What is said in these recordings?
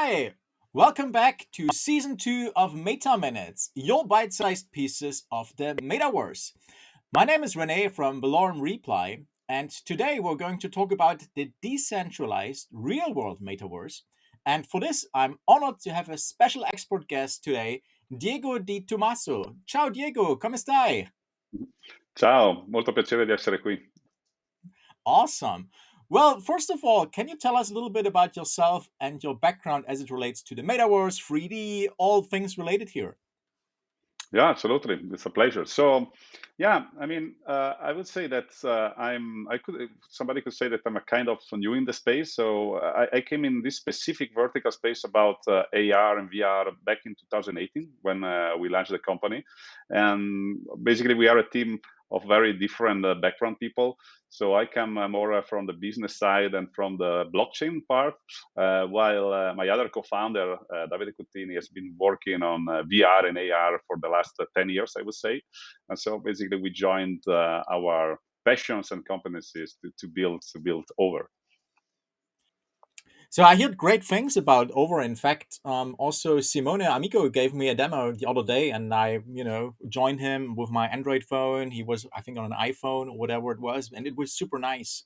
Hi, welcome back to season 2 of Meta Minutes, your bite sized pieces of the metaverse. My name is Rene from Valorem Reply, and today we're going to talk about the decentralized real world metaverse. And for this, I'm honored to have a special expert guest today, Diego di Tommaso. Ciao Diego, come stai? Ciao, molto piacere di essere qui. Awesome. Well, first of all, can you tell us a little bit about yourself and your background as it relates to the metaverse, 3D, all things related here? Yeah, absolutely. It's a pleasure. So, yeah, I would say that somebody could say that I'm a kind of new in the space. So I came in this specific vertical space about AR and VR back in 2018 when we launched the company. And basically, we are a team of very different background people. So I come more from the business side and from the blockchain part, while my other co-founder, Davide Cuttini, has been working on VR and AR for the last 10 years, I would say. And so basically we joined our passions and competencies to build over. So I heard great things about Over. In fact, also Simone Amico gave me a demo the other day, and I, joined him with my Android phone. He was, I think, on an iPhone or whatever it was, and it was super nice.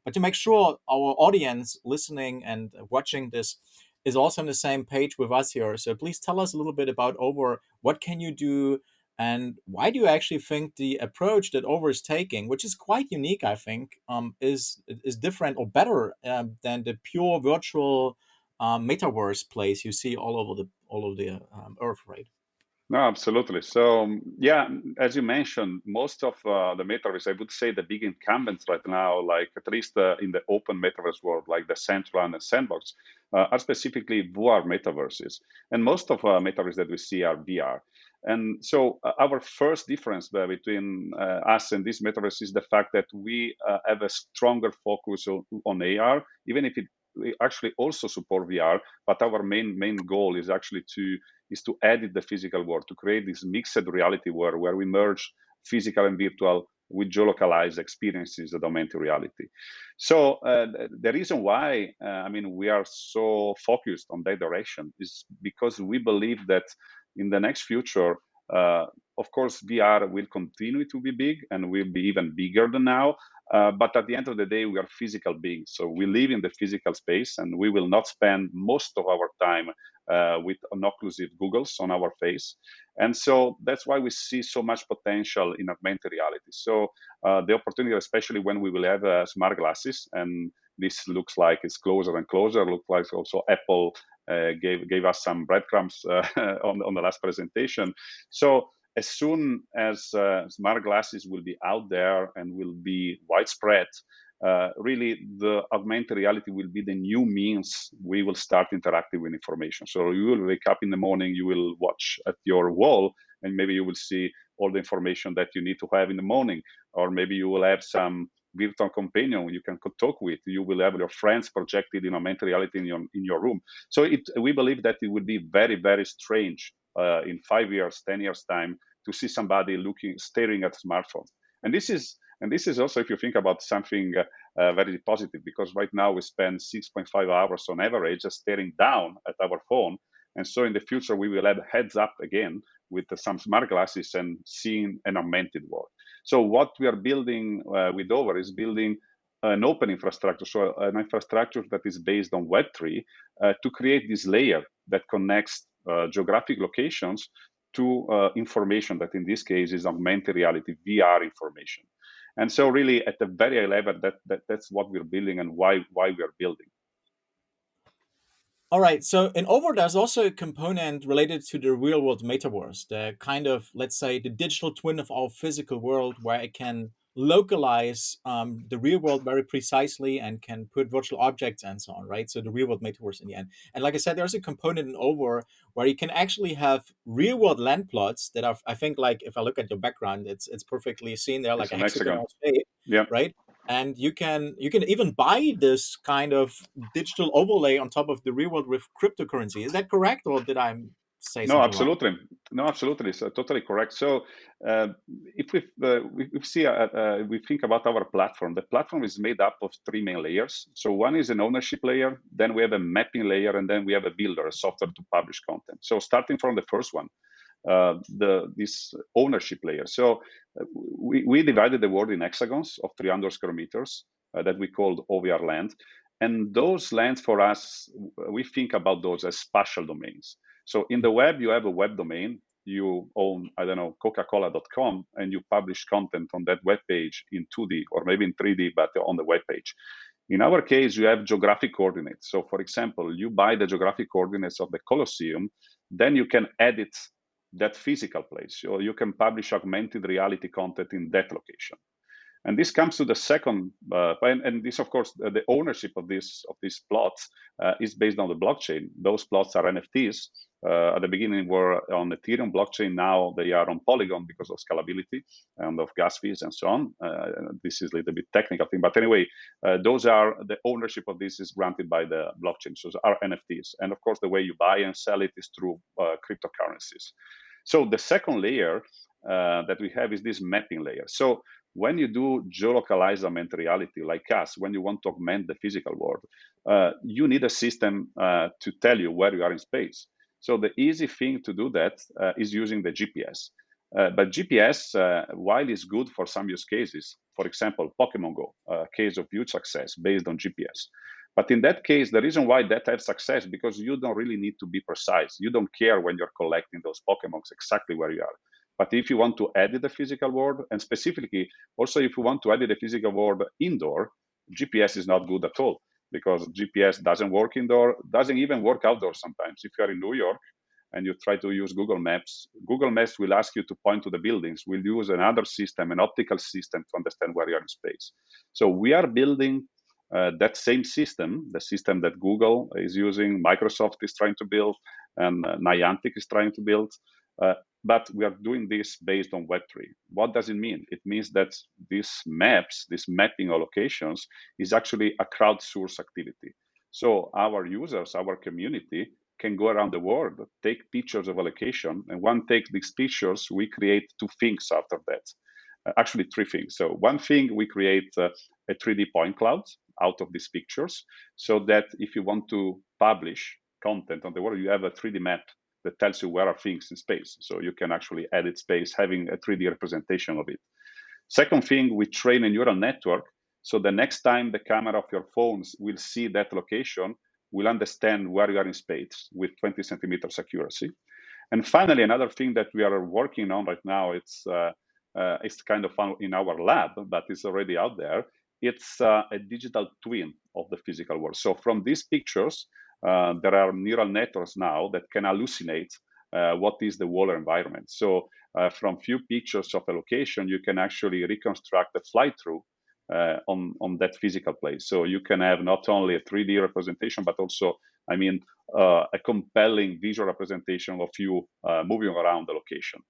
But to make sure our audience listening and watching this is also on the same page with us here, so please tell us a little bit about Over. What can you do? And why do you actually think the approach that Over is taking, which is quite unique, I think, is different or better than the pure virtual metaverse place you see all over the earth, right? No, absolutely. So, yeah, as you mentioned, most of the metaverse, I would say the big incumbents right now, like at least in the open metaverse world, like the Central and the Sandbox, are specifically VR metaverses. And most of metaverse that we see are VR. And so our first difference between us and this metaverse is the fact that we have a stronger focus on AR, even if we actually also support VR, but our main goal is actually to edit the physical world, to create this mixed reality where we merge physical and virtual with geolocalized experiences of augmented reality. So the reason why we are so focused on that direction is because we believe that in the next future, of course, VR will continue to be big and will be even bigger than now. But at the end of the day, we are physical beings. So we live in the physical space and we will not spend most of our time with non-occlusive goggles on our face. And so that's why we see so much potential in augmented reality. So the opportunity, especially when we will have smart glasses, and this looks like it's closer and closer, looks like also Apple gave us some breadcrumbs on the last presentation. So as soon as smart glasses will be out there and will be widespread, really the augmented reality will be the new means we will start interacting with information. So you will wake up in the morning, you will watch at your wall, and maybe you will see all the information that you need to have in the morning, or maybe you will have some virtual companion you can talk with. You will have your friends projected in augmented reality in your room. So we believe that it will be very, very strange in 5 years, 10 years time to see somebody staring at a smartphone. And this is also, if you think about something very positive, because right now we spend 6.5 hours on average just staring down at our phone. And so in the future, we will have heads up again with some smart glasses and seeing an augmented world. So what we are building with Over is building an open infrastructure, so an infrastructure that is based on Web3 to create this layer that connects geographic locations to information that in this case is augmented reality, VR information. And so really at the very high level, that's what we're building and why we are building. All right. So in Over, there's also a component related to the real world metaverse, the kind of, let's say, the digital twin of our physical world, where it can localize the real world very precisely and can put virtual objects and so on, right? So the real world metaverse in the end. And like I said, there's a component in Over where you can actually have real world land plots that are, I think, like if I look at your background, it's perfectly seen there, like It's a an hexagon. hexagonal shape, Yeah. right? And you can even buy this kind of digital overlay on top of the real world with cryptocurrency. Is that correct, or did I? say No, something wrong. absolutely. No, absolutely. So totally correct. So uh, if we see, we think about our platform, the platform is made up of three main layers. So one is an ownership layer, then we have a mapping layer, and then we have a builder, a software to publish content. So starting from the first one, this ownership layer. So we divided the world in hexagons of 300 square meters that we called OVR land. And those lands for us, we think about those as spatial domains. So in the web, you have a web domain. You own, I don't know, Coca-Cola.com, and you publish content on that web page in 2D or maybe in 3D, but on the web page. In our case, you have geographic coordinates. So for example, you buy the geographic coordinates of the Colosseum, then you can edit that physical place. So you can publish augmented reality content in that location. And this comes to the second, and this, of course, the ownership of these plots is based on the blockchain. Those plots are NFTs. At the beginning were on Ethereum blockchain. Now they are on Polygon because of scalability and of gas fees and so on. This is a little bit technical thing, but anyway, those are the ownership of this is granted by the blockchain. So those are NFTs, and of course, the way you buy and sell it is through cryptocurrencies. So the second layer that we have is this mapping layer. So when you do geolocalized augmented reality like us, when you want to augment the physical world, you need a system to tell you where you are in space. So the easy thing to do that is using the GPS. But GPS, while it's good for some use cases, for example, Pokemon Go, a case of huge success based on GPS. But in that case, the reason why that has success because you don't really need to be precise. You don't care when you're collecting those Pokemons exactly where you are. But if you want to edit the physical world, and specifically also if you want to edit the physical world indoor, GPS is not good at all because GPS doesn't work indoor, doesn't even work outdoors sometimes. If you are in New York and you try to use Google Maps will ask you to point to the buildings. We'll use another system, an optical system to understand where you are in space. So we are building that same system, the system that Google is using, Microsoft is trying to build, and Niantic is trying to build. But we are doing this based on Web3. What does it mean? It means that these maps, this mapping of locations, is actually a crowdsourced activity. So our users, our community, can go around the world, take pictures of a location, and one takes these pictures, we create two things out of that. Actually, three things. So one thing, we create a 3D point cloud out of these pictures, so that if you want to publish content on the world, you have a 3D map that tells you where are things in space. So you can actually edit space having a 3D representation of it. Second thing, we train a neural network. So the next time the camera of your phones will see that location, will understand where you are in space with 20 centimeters accuracy. And finally, another thing that we are working on right now, it's kind of fun in our lab, but it's already out there. It's a digital twin of the physical world. So from these pictures, there are neural networks now that can hallucinate what is the world environment. So from few pictures of a location, you can actually reconstruct a fly-through on that physical place. So you can have not only a 3D representation, but also, a compelling visual representation of you moving around the location.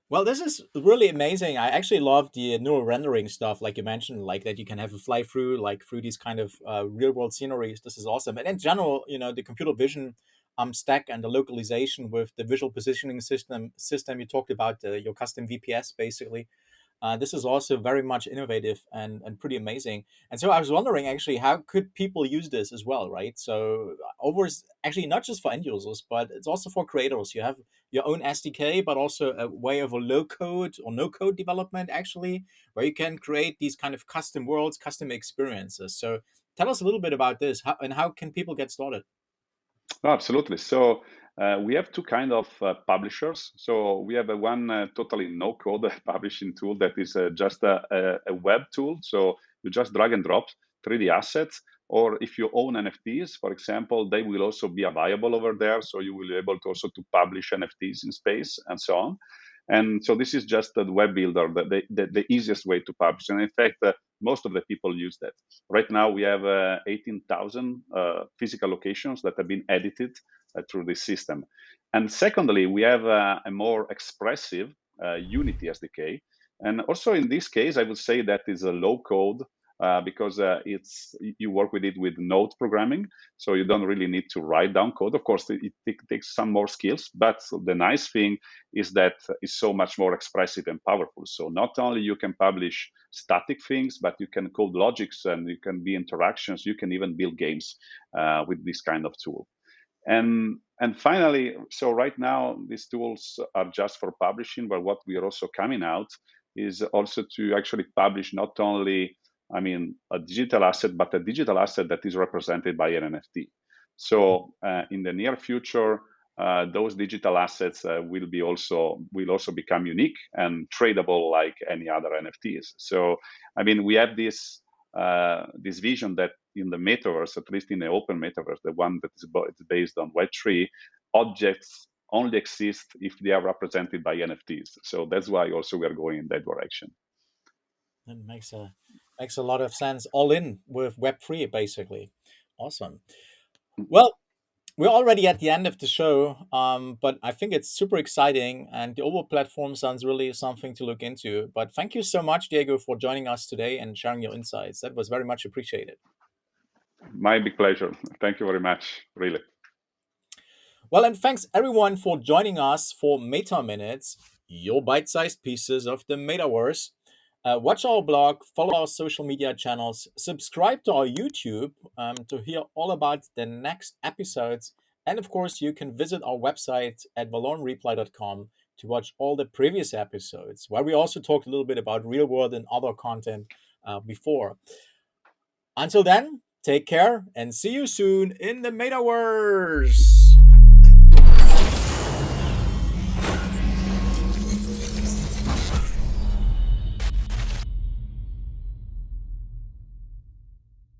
Well, this is really amazing. I actually love the neural rendering stuff, like you mentioned, like that you can have a fly through, like through these kind of real world sceneries. This is awesome. And in general, the computer vision stack and the localization with the visual positioning system you talked about, your custom VPS basically. This is also very much innovative and pretty amazing. And so I was wondering actually, how could people use this as well, right? So over actually not just for end users, but it's also for creators. You have your own SDK, but also a way of a low code or no code development actually, where you can create these kind of custom worlds, custom experiences. So tell us a little bit about this and how can people get started? No, absolutely. So we have two kind of publishers. So we have a one totally no code publishing tool that is just a web tool. So you just drag and drop 3D assets. Or if you own NFTs, for example, they will also be available over there. So you will be able to also to publish NFTs in space and so on. And so this is just the web builder, the easiest way to publish. And in fact, most of the people use that. Right now, we have 18,000 physical locations that have been edited through this system. And secondly, we have a more expressive Unity SDK. And also in this case, I would say that is a low code, because it's you work with it with node programming, so you don't really need to write down code. Of course, it takes some more skills, but the nice thing is that it's so much more expressive and powerful. So not only you can publish static things, but you can code logics and you can be interactions. You can even build games with this kind of tool. And finally, so right now these tools are just for publishing, but what we are also coming out is also to actually publish not only, I mean, a digital asset, but a digital asset that is represented by an NFT. So in the near future, those digital assets will also become unique and tradable like any other NFTs. So I mean, we have this vision that in the metaverse, at least in the open metaverse, the one that is based on Web3, objects only exist if they are represented by NFTs. So that's why also we are going in that direction. That makes a lot of sense. All in with Web3, basically. Awesome. Well, we're already at the end of the show, but I think it's super exciting, and the Ovo platform sounds really something to look into. But thank you so much, Diego, for joining us today and sharing your insights. That was very much appreciated. My big pleasure. Thank you very much, really. Well, and thanks everyone for joining us for Meta Minutes, your bite sized pieces of the metaverse. Watch our blog, follow our social media channels, subscribe to our YouTube to hear all about the next episodes. And of course, you can visit our website at valoremreply.com to watch all the previous episodes, where we also talked a little bit about real world and other content before. Until then, take care and see you soon in the metaverse.